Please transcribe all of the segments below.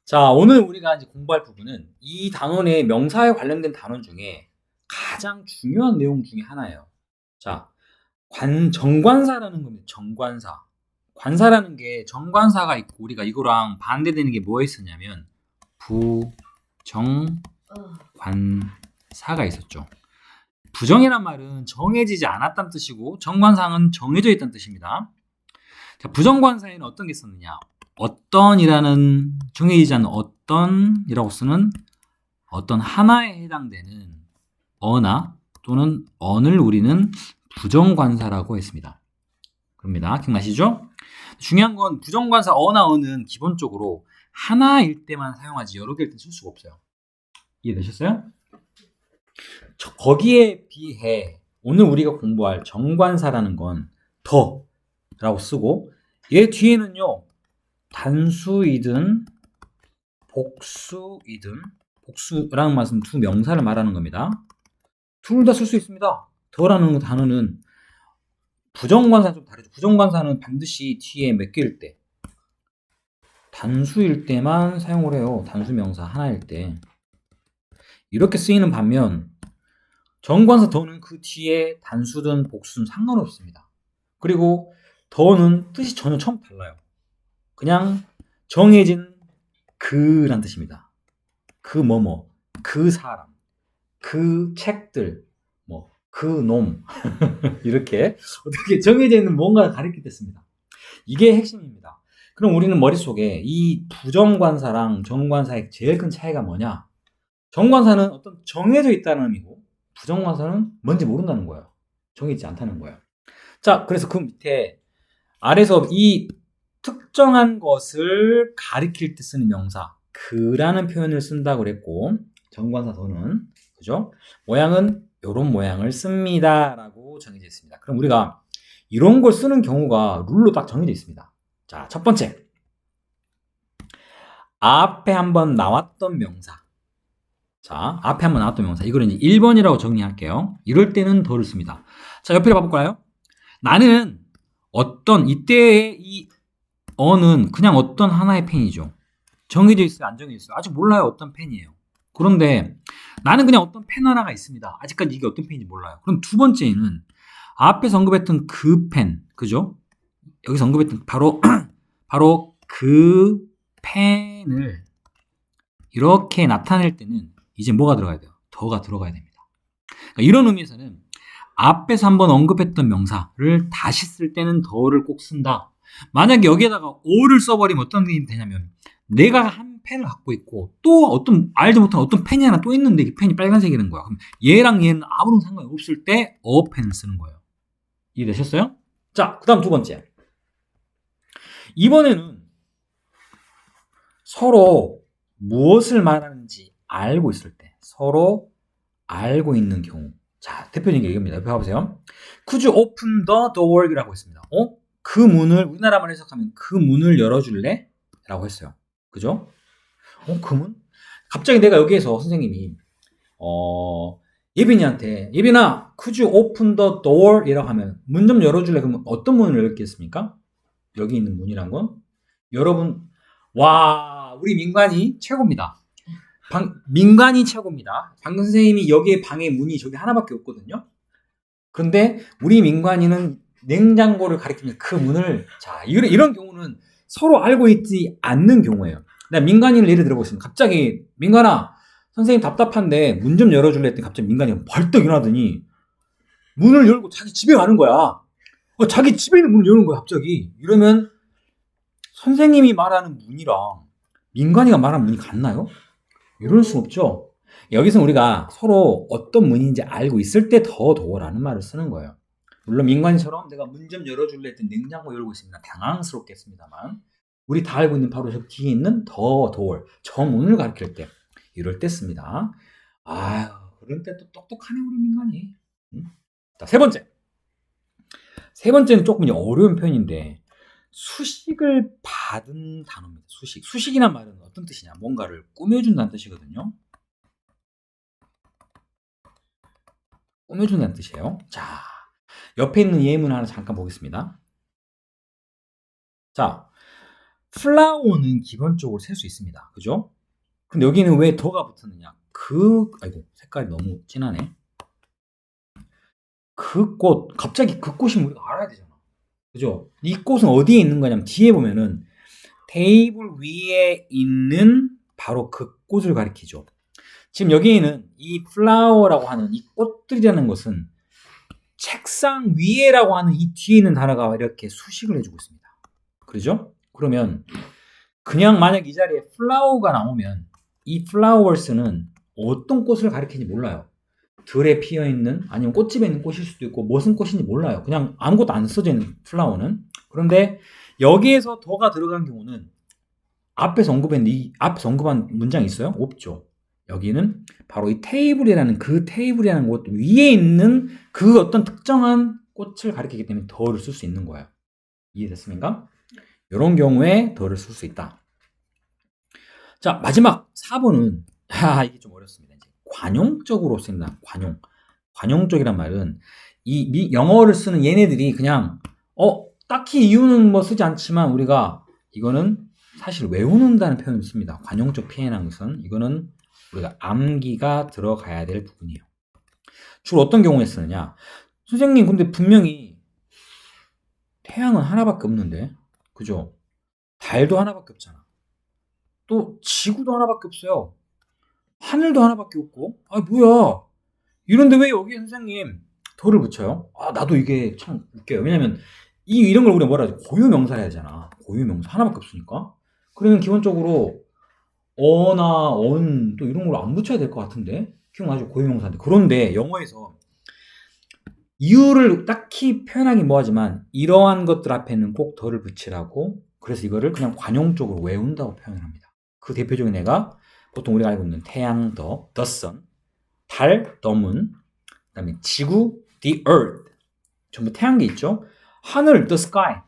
자, 오늘 우리가 이제 공부할 부분은 이 단원의 명사에 관련된 단원 중에 가장 중요한 내용 중에 하나예요. 자, 정관사라는 겁니다. 정관사. 관사라는 게 정관사가 있고 우리가 이거랑 반대되는 게 뭐가 있었냐면 부정관사가 있었죠. 부정이란 말은 정해지지 않았다는 뜻이고 정관사는 정해져 있다는 뜻입니다. 자, 부정관사에는 어떤 게 있었느냐? 어떤이라는 정해지지 않는 어떤이라고 쓰는 어떤 하나에 해당되는 어나 또는 언을 우리는 부정관사라고 했습니다. 그럽니다. 기억나시죠? 중요한 건 부정관사 어나 언은 기본적으로 하나일 때만 사용하지 여러 개일 때 쓸 수가 없어요. 이해되셨어요? 거기에 비해 오늘 우리가 공부할 정관사라는 건 더라고 쓰고 얘 뒤에는요. 단수이든 복수이든 복수라는 말씀 두 명사를 말하는 겁니다. 둘 다 쓸 수 있습니다. 더라는 단어는 부정관사는 좀 다르죠. 부정관사는 반드시 뒤에 몇 개일 때 단수일 때만 사용을 해요. 단수 명사 하나일 때 이렇게 쓰이는 반면 정관사 더는 그 뒤에 단수든 복수든 상관없습니다. 그리고 더는 뜻이 전혀 처음 달라요. 그냥 정해진 그란 뜻입니다. 그 뭐뭐, 그 사람, 그 책들, 뭐, 그 놈. 이렇게 어떻게 정해져 있는 뭔가를 가리킬 때 씁니다. 이게 핵심입니다. 그럼 우리는 머릿속에 이 부정관사랑 정관사의 제일 큰 차이가 뭐냐? 정관사는 어떤 정해져 있다는 의미고, 부정관사는 뭔지 모른다는 거예요. 정해지지 않다는 거예요. 자, 그래서 그 밑에 아래서 이 특정한 것을 가리킬 때 쓰는 명사, 그라는 표현을 쓴다고 그랬고, 정관사 더는, 그죠? 모양은 이런 모양을 씁니다. 라고 정해져 있습니다. 그럼 우리가 이런 걸 쓰는 경우가 룰로 딱 정해져 있습니다. 자, 첫 번째. 앞에 한번 나왔던 명사. 자, 앞에 한번 나왔던 명사. 이거를 이제 1번이라고 정리할게요. 이럴 때는 더를 씁니다. 자, 옆에 봐볼까요? 나는 어떤, 이때의 이 어는 그냥 어떤 하나의 펜이죠. 정해져 있어요, 안 정해져 있어요? 아직 몰라요, 어떤 펜이에요. 그런데 나는 그냥 어떤 펜 하나가 있습니다. 아직까지 이게 어떤 펜인지 몰라요. 그럼 두 번째는 앞에서 언급했던 그 펜, 그죠? 여기서 언급했던 바로 그 펜을 이렇게 나타낼 때는 이제 뭐가 들어가야 돼요? 더가 들어가야 됩니다. 그러니까 이런 의미에서는 앞에서 한번 언급했던 명사를 다시 쓸 때는 더를 꼭 쓴다. 만약에 여기에다가 o를 써버리면 어떤 일이 되냐면 내가 한 펜을 갖고 있고 또 어떤 알지 못한 어떤 펜이 하나 또 있는데 이 펜이 빨간색이라는 거야. 그럼 얘랑 얘는 아무런 상관이 없을 때 펜을 쓰는 거예요. 이해되셨어요? 자, 그 다음 두 번째. 이번에는 서로 무엇을 말하는지 알고 있을 때 서로 알고 있는 경우. 자, 대표적인 게 이겁니다. 옆에 봐보세요. Could you open the door? 이라고 했습니다. 그 문을, 우리나라만 해석하면 그 문을 열어줄래? 라고 했어요. 그죠? 그 문? 갑자기 내가 여기에서 선생님이, 예빈이한테, 예빈아, could you open the door? 이라고 하면, 문 좀 열어줄래? 그러면 어떤 문을 열겠습니까? 여기 있는 문이란 건? 여러분, 와, 우리 민관이 최고입니다. 민관이 최고입니다. 방금 선생님이 여기에 방에 문이 저기 하나밖에 없거든요. 그런데 우리 민관이는 냉장고를 가리키면 그 문을, 자, 이런 경우는 서로 알고 있지 않는 경우예요. 내가 민관이를 예를 들어보겠습니다. 갑자기 민관아, 선생님 답답한데 문 좀 열어줄래 했더니 갑자기 민관이가 벌떡 일어나더니 문을 열고 자기 집에 가는 거야. 자기 집에 있는 문을 여는 거야 갑자기. 이러면 선생님이 말하는 문이랑 민관이가 말하는 문이 같나요? 이럴 수 없죠. 여기서 우리가 서로 어떤 문인지 알고 있을 때 더라는 말을 쓰는 거예요. 물론 민관처럼 내가 문 좀 열어줄래 했더니 냉장고 열고 있습니다. 당황스럽겠습니다만 우리 다 알고 있는 바로 저 뒤에 있는 저 문을 가리킬 때 이럴 때 씁니다. 아유, 그런 때 또 똑똑하네 우리 민관이. 자, 세 번째는 조금 어려운 표현인데 수식을 받은 단어입니다. 수식이란 말은 어떤 뜻이냐? 뭔가를 꾸며준다는 뜻이거든요. 꾸며준다는 뜻이에요. 자, 옆에 있는 예문 하나 잠깐 보겠습니다. 자, 플라워는 기본적으로 셀 수 있습니다. 그죠? 근데 여기는 왜 더가 붙었느냐? 아이고, 색깔이 너무 진하네. 그 꽃, 갑자기 그 꽃이 우리가 알아야 되잖아. 그죠? 이 꽃은 어디에 있는 거냐면, 뒤에 보면은 테이블 위에 있는 바로 그 꽃을 가리키죠. 지금 여기에는 이 플라워라고 하는 이 꽃들이라는 것은 책상 위에라고 하는 이 뒤에 있는 단어가 이렇게 수식을 해주고 있습니다. 그러죠? 그러면 그냥 만약 이 자리에 플라워가 나오면 이 flowers는 어떤 꽃을 가리키는지 몰라요. 들에 피어있는 아니면 꽃집에 있는 꽃일 수도 있고 무슨 꽃인지 몰라요. 그냥 아무것도 안 써져 있는 플라워는. 그런데 여기에서 더가 들어간 경우는 앞에서 언급한 문장이 있어요? 없죠. 여기는 바로 이 테이블이라는 곳 위에 있는 그 어떤 특정한 꽃을 가리키기 때문에 더를 쓸 수 있는 거예요. 이해됐습니까? 이런 경우에 더를 쓸 수 있다. 자, 마지막 4번은 이게 좀 어렵습니다. 이제 관용적으로 씁니다. 관용적이란 말은 이 영어를 쓰는 얘네들이 그냥 딱히 이유는 뭐 쓰지 않지만 우리가 이거는 사실 외우는다는 표현을 씁니다. 관용적 표현이라는 것은 이거는 우리가 암기가 들어가야 될 부분이에요. 주로 어떤 경우에 쓰느냐? 선생님, 근데 분명히 태양은 하나밖에 없는데, 그죠? 달도 하나밖에 없잖아. 또 지구도 하나밖에 없어요. 하늘도 하나밖에 없고, 뭐야? 이런데 왜 여기 선생님 더를 붙여요? 나도 이게 참 웃겨요. 왜냐면 이런 걸 우리가 뭐라 하죠? 고유명사를 해야 되잖아. 고유명사 하나밖에 없으니까. 그러면 기본적으로 어나 언 또 이런 걸 안 붙여야 될 것 같은데 기억나죠? 고유명사인데. 그런데 영어에서 이유를 딱히 표현하기 뭐하지만 이러한 것들 앞에는 꼭 더를 붙이라고, 그래서 이거를 그냥 관용적으로 외운다고 표현을 합니다. 그 대표적인 애가 보통 우리가 알고 있는 태양 the sun, 달 the moon, 그 다음에 지구 the earth, 전부 태양계 있죠. 하늘 the sky,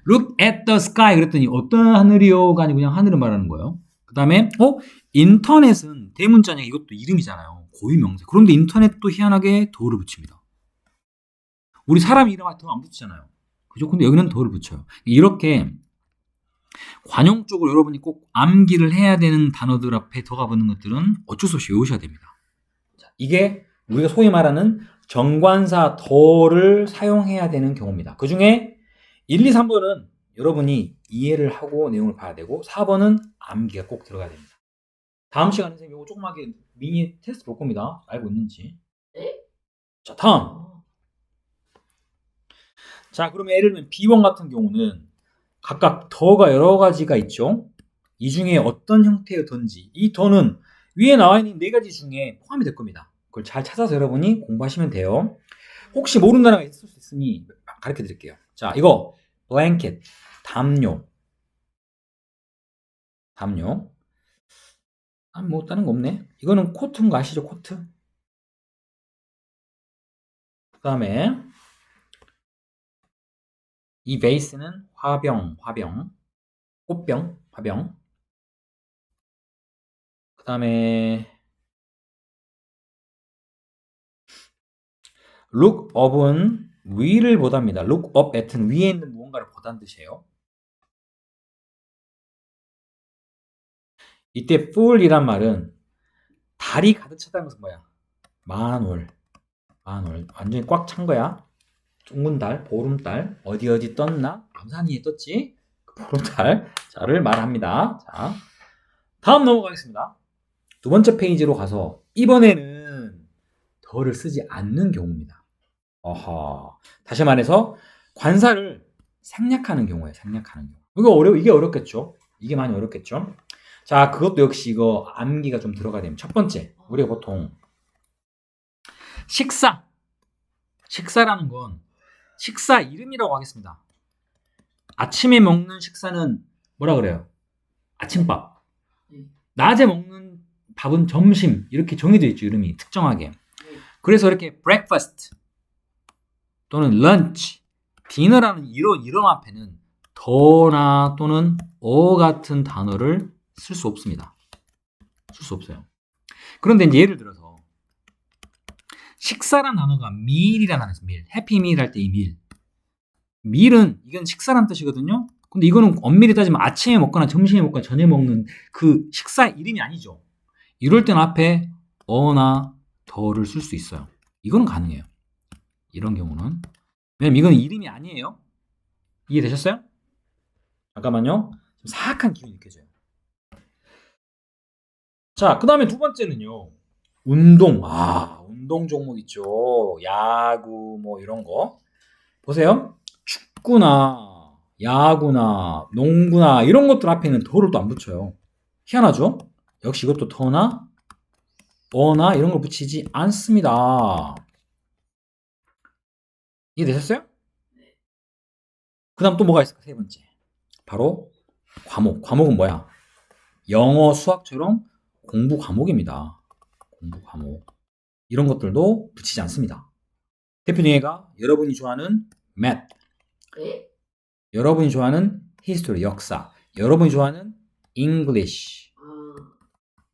look at the sky 그랬더니 어떤 하늘이요가 아니고 그냥 하늘을 말하는 거예요. 그 다음에 인터넷은 대문자냐, 이것도 이름이잖아요. 고유명사. 그런데 인터넷도 희한하게 더를 붙입니다. 우리 사람 이름에 더 안 붙이잖아요. 그죠? 근데 여기는 더를 붙여요. 이렇게 관용적으로 여러분이 꼭 암기를 해야 되는 단어들 앞에 더가 붙는 것들은 어쩔 수 없이 외우셔야 됩니다. 자, 이게 우리가 소위 말하는 정관사 더를 사용해야 되는 경우입니다. 그 중에 1, 2, 3번은 여러분이 이해를 하고 내용을 봐야 되고 4번은 암기가 꼭 들어가야 됩니다. 다음 시간에 선생님 이거 조그맣게 미니 테스트 볼 겁니다. 알고 있는지. 자, 다음. 자, 그러면 예를 들면 B1 같은 경우는 각각 더가 여러 가지가 있죠. 이 중에 어떤 형태의 더인지, 이 더는 위에 나와 있는 4가지 중에 포함이 될 겁니다. 그걸 잘 찾아서 여러분이 공부하시면 돼요. 혹시 모르는 단어가 있을 수 있으니 가르쳐 드릴게요. 자, 이거 blanket, 담요. 뭐 다른 거 없네. 이거는 코트인 거 아시죠? 코트. 그 다음에 이 베이스는 화병, 꽃병, 화병. 그 다음에 look up은 위를 보답니다. look up at은 위에 있는 무언가를 보다는 뜻이에요. 이때 full이란 말은 달이 가득 찼다는 것은 뭐야? 만월. 완전히 꽉 찬 거야. 둥근달, 보름달, 어디 떴나? 암산 위에 떴지? 그 보름달. 자를 말합니다. 자, 다음 넘어가겠습니다. 두 번째 페이지로 가서 이번에는 더를 쓰지 않는 경우입니다. 다시 말해서 관사를 생략하는 경우예요. 이게 어렵겠죠? 이게 많이 어렵겠죠? 자, 그것도 역시 이거 암기가 좀 들어가야 됩니다. 첫 번째, 우리가 보통 식사라는 건 식사 이름이라고 하겠습니다. 아침에 먹는 식사는 뭐라 그래요? 아침밥. 낮에 먹는 밥은 점심. 이렇게 정해져 있죠, 이름이 특정하게. 그래서 이렇게 breakfast 또는 lunch, 디너라는 이런 앞에는 더나 또는 같은 단어를 쓸 수 없습니다. 쓸 수 없어요. 그런데 이제 예를 들어서 식사란 단어가 meal이라는 단어에서 meal, 해피 meal 할 때 이 meal. meal은 이건 식사란 뜻이거든요. 근데 이거는 엄밀히 따지면 아침에 먹거나 점심에 먹거나 저녁에 먹는 그 식사 이름이 아니죠. 이럴 때는 앞에 어나 더를 쓸 수 있어요. 이거는 가능해요. 이런 경우는. 왜냐면 이건 이름이 아니에요. 이해되셨어요? 잠깐만요. 좀 사악한 기분이 느껴져요. 자, 그 다음에 두 번째는요. 운동. 운동 종목 있죠. 야구, 뭐 이런 거. 보세요. 축구나, 야구나, 농구나, 이런 것들 앞에는 더를 또 안 붙여요. 희한하죠? 역시 이것도 더나, 어나, 이런 걸 붙이지 않습니다. 이해되셨어요? 그 다음 또 뭐가 있을까? 세 번째. 바로 과목. 과목은 뭐야? 영어, 수학처럼 공부 과목입니다. 공부 과목. 이런 것들도 붙이지 않습니다. 대표 예가 여러분이 좋아하는 math, 네? 여러분이 좋아하는 history, 역사, 여러분이 좋아하는 English,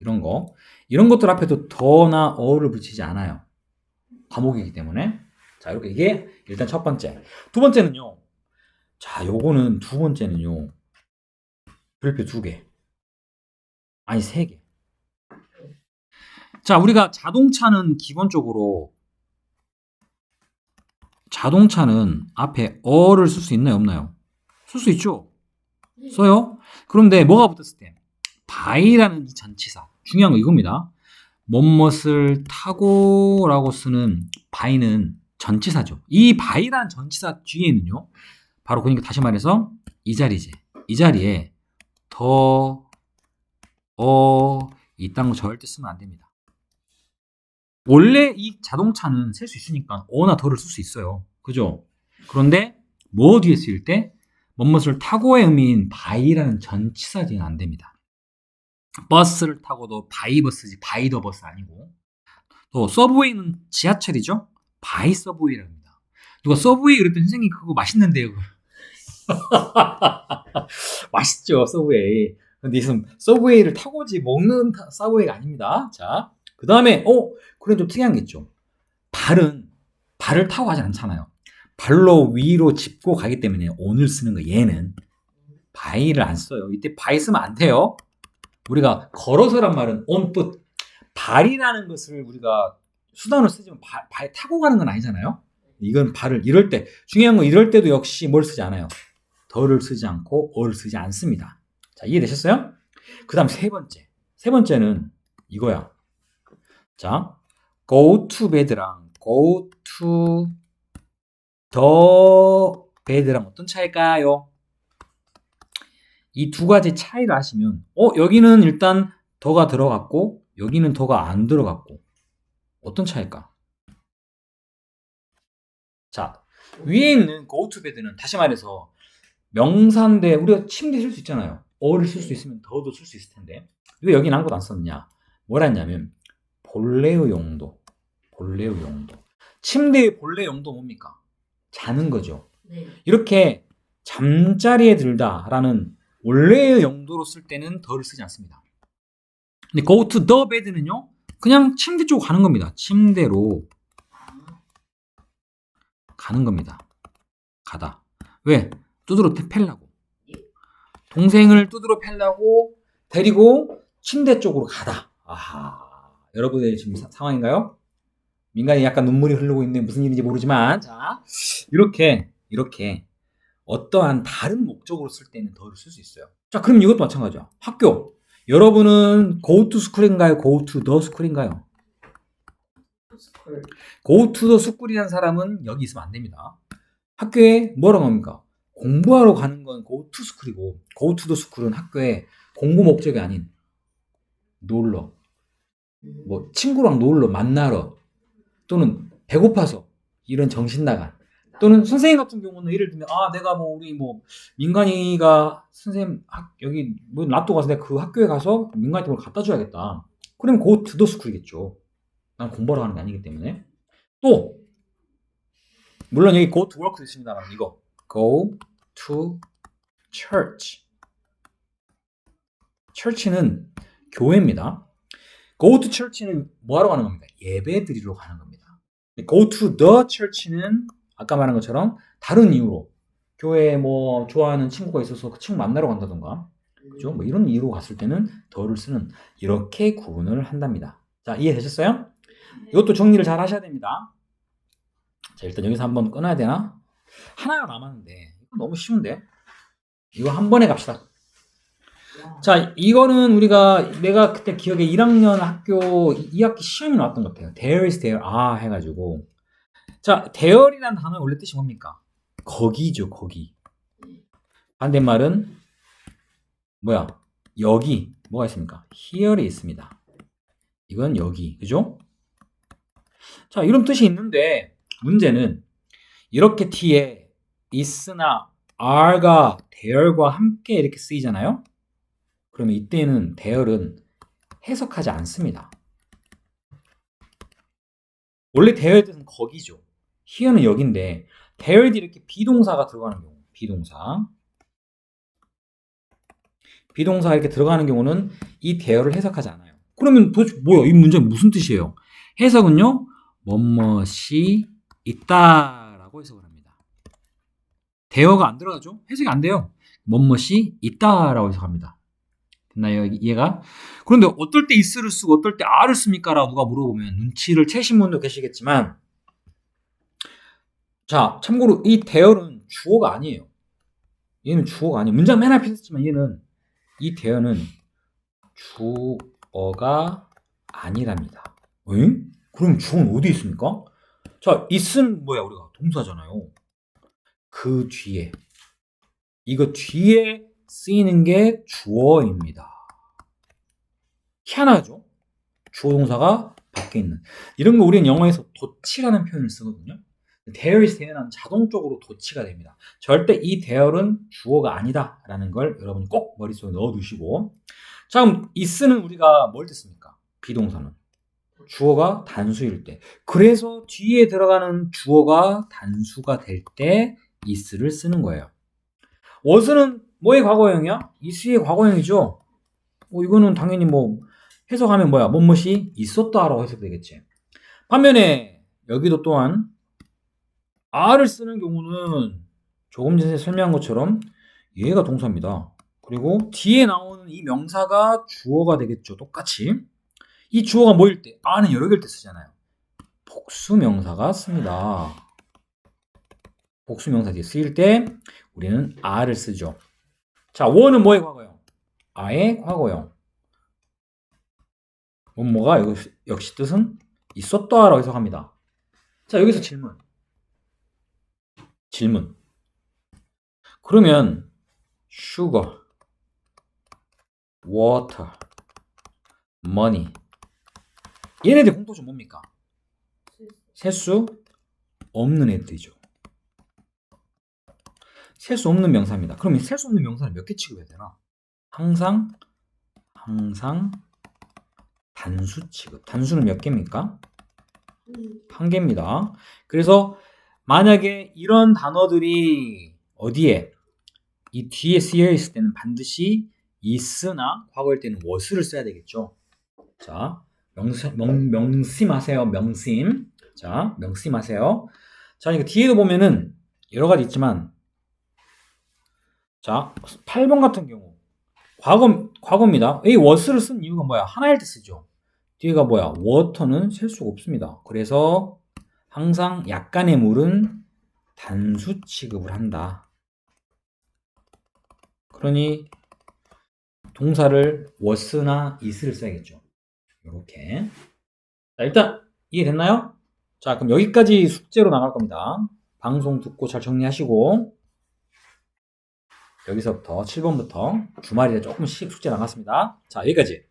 이런 거. 이런 것들 앞에도 더나 어를 붙이지 않아요. 과목이기 때문에. 자, 이렇게 이게 일단 첫 번째. 두 번째는요. 자, 요거는 두 번째는요. 별표 2개. 아니, 3개. 자, 우리가 자동차는 기본적으로 자동차는 앞에 어를 쓸 수 있나요, 없나요? 쓸 수 있죠? 써요? 그런데 뭐가 붙었을 때? by라는 이 전치사. 중요한 거 이겁니다. 뭐뭇을 타고 라고 쓰는 by는 전치사죠. 이 by라는 전치사 뒤에는요. 바로 그러니까 다시 말해서 이 자리지. 이 자리에 더, 이딴 거 절대 쓰면 안 됩니다. 원래 이 자동차는 셀 수 있으니까 어나 더를 쓸 수 있어요. 그죠? 그런데 뭐 뒤에 쓰일 때 뭐뭇을 타고의 의미인 by라는 전치사 뒤에는 안 됩니다. 버스를 타고도 바이버스지 바이 더 버스 아니고, 또 서브웨이는 지하철이죠. 바이 서브웨이라고 합니다. 누가 서브웨이 그랬더니 선생님 그거 맛있는데요. 맛있죠, 서브웨이. 근데 지금 서브웨이를 타고지 먹는 서브웨이가 아닙니다. 자, 그 다음에 그래 좀 특이한 게 있죠. 발을 타고 가지 않잖아요. 발로 위로 짚고 가기 때문에 on을 쓰는 거. 얘는 바이를 안 써요. 이때 바이 쓰면 안 돼요. 우리가 걸어서란 말은 on foot, 발이라는 것을 우리가 수단으로 쓰지만 발 타고 가는 건 아니잖아요. 이건 발을 이럴 때, 중요한 건 이럴 때도 역시 뭘 쓰지 않아요. 더를 쓰지 않고 어를 쓰지 않습니다. 자, 이해되셨어요? 그 다음 세 번째. 세 번째는 이거야. 자, go to bed랑 go to the bed랑 어떤 차이일까요? 이 두 가지 차이를 아시면 여기는 일단 더가 들어갔고 여기는 더가 안 들어갔고 어떤 차이일까? 자, 위에 있는 go to bed는 다시 말해서 명사인데 우리가 침대 쓸 수 있잖아요. 어를 쓸 수 있으면 더도 쓸 수 있을 텐데 왜 여기는 아무것도 안 썼느냐? 뭐라 했냐면 본래의 용도. 본래의 용도. 침대의 본래 용도 뭡니까? 자는 거죠. 네. 이렇게 잠자리에 들다라는 원래의 용도로 쓸 때는 더를 쓰지 않습니다. 근데 go to the bed는요, 그냥 침대 쪽으로 가는 겁니다. 침대로 가는 겁니다. 가다. 왜? 두드러 패려고. 동생을 두드러 패려고 데리고 침대 쪽으로 가다. 아하. 여러분의 지금 상황인가요? 민간이 약간 눈물이 흐르고 있는데 무슨 일인지 모르지만, 자, 이렇게 어떠한 다른 목적으로 쓸 때는 더를 쓸 수 있어요. 자, 그럼 이것도 마찬가지야. 학교. 여러분은 go to school인가요? go to the school인가요? go to the school이라는 사람은 여기 있으면 안 됩니다. 학교에 뭐라고 합니까? 공부하러 가는 건 go to school이고 go to the school은 학교에 공부 목적이 아닌 놀러, 뭐 친구랑 놀러 만나러, 또는 배고파서 이런 정신 나간, 또는 선생님 같은 경우는 예를 들면 내가 우리 민간이가 선생님 여기 놔두고 가서 내가 그 학교에 가서 민간이한테 뭘 갖다 줘야겠다. 그러면 go to the school이겠죠. 난 공부하러 가는 게 아니기 때문에. 또 물론 여기 go to work도 있습니다만 이거 go to church. church는 교회입니다. go to church는 뭐하러 가는 겁니까? 예배 드리러 가는 겁니다. go to the church는 아까 말한 것처럼 다른 이유로 교회에 뭐 좋아하는 친구가 있어서 그 친구 만나러 간다던가. 그죠? 뭐 이런 이유로 갔을 때는 더를 쓰는 이렇게 구분을 한답니다. 자, 이해되셨어요? 이것도 정리를 잘 하셔야 됩니다. 자, 일단 여기서 한번 끊어야 되나? 하나가 남았는데 이거 너무 쉬운데? 이거 한 번에 갑시다. 자, 이거는 내가 그때 기억에 1학년 학교 2학기 시험이 나왔던 것 같아요. There is there, 해가지고. 자, there이라는 단어의 원래 뜻이 뭡니까? 거기죠, 거기. 반대말은 뭐야? 여기. 뭐가 있습니까? here이 있습니다. 이건 여기. 그죠? 자, 이런 뜻이 있는데, 문제는 이렇게 t에 is나 are가 there과 함께 이렇게 쓰이잖아요? 그러면 이때는 there은 해석하지 않습니다. 원래 there의 뜻은 거기죠. here는 여기인데, there에 이렇게 비동사가 들어가는 경우, 비동사가 이렇게 들어가는 경우는 이 there를 해석하지 않아요. 그러면 도대체 뭐야? 이 문제는 무슨 뜻이에요? 해석은요, 뭐뭇이 있다라고 해석을 합니다. there가 안 들어가죠? 해석이 안 돼요. 뭐뭇이 있다라고 해석합니다. 됐나요? 이해가? 그런데 어떨 때 is를 쓰고 어떨 때 are를 씁니까? 라고 누가 물어보면 눈치를 채신 분도 계시겠지만, 자, 참고로 이 there는 주어가 아니에요. 얘는 주어가 아니에요. 문장 맨 앞에 있었지만 이 there는 주어가 아니랍니다. 응? 그럼 주어는 어디 있습니까? 자, is는 뭐야? 우리가 동사잖아요. 그 뒤에, 이거 뒤에 쓰이는 게 주어입니다. 희한하죠? 주어 동사가 밖에 있는. 이런 거 우리는 영어에서 도치라는 표현을 쓰거든요. there is there는 자동적으로 도치가 됩니다. 절대 이 there는 주어가 아니다 라는 걸 여러분이 꼭 머릿속에 넣어두시고, 자, 그럼 is는 우리가 뭘 뜻습니까? 비동사는 주어가 단수일 때, 그래서 뒤에 들어가는 주어가 단수가 될 때 is를 쓰는 거예요. was는 뭐의 과거형이야? is의 과거형이죠. 이거는 당연히 뭐 해석하면 뭐야? 뭐뭇이 있었다라고 해석되겠지. 반면에 여기도 또한 are를 쓰는 경우는 조금 전에 설명한 것처럼 얘가 동사입니다. 그리고 뒤에 나오는 이 명사가 주어가 되겠죠. 똑같이. 이 주어가 뭐일 때? are는 여러 개일 때 쓰잖아요. 복수 명사가 씁니다. 복수 명사 뒤에 쓰일 때 우리는 are를 쓰죠. 자, were는 뭐의 과거형? a의 과거형. 뭐가 역시 뜻은 있었다라고 해석합니다. 자, 여기서 질문. 그러면 sugar, water, money 얘네들 공통점 뭡니까? 셀 수 없는 애들이죠. 셀 수 없는 명사입니다. 그럼 셀 수 없는 명사는 몇 개 취급해야 되나? 항상 단수 취급. 단수는 몇 개입니까? 한 개입니다. 그래서 만약에 이런 단어들이 어디에 이 뒤에 쓰여 있을 때는 반드시 is나 과거일 때는 was를 써야 되겠죠. 자, 명심하세요. 명심. 자, 명심하세요. 자, 이거 뒤에도 보면은 여러 가지 있지만, 자, 8번 같은 경우 과거입니다. 이 was를 쓴 이유가 뭐야? 하나일 때 쓰죠. 뒤에가 뭐야? water는 셀 수가 없습니다. 그래서 항상 약간의 물은 단수 취급을 한다. 그러니 동사를 was나 is를 써야겠죠. 이렇게. 자, 일단 이해됐나요? 자, 그럼 여기까지 숙제로 나갈 겁니다. 방송 듣고 잘 정리하시고, 여기서부터 7번부터 주말에 조금씩 숙제 나갔습니다. 자, 여기까지.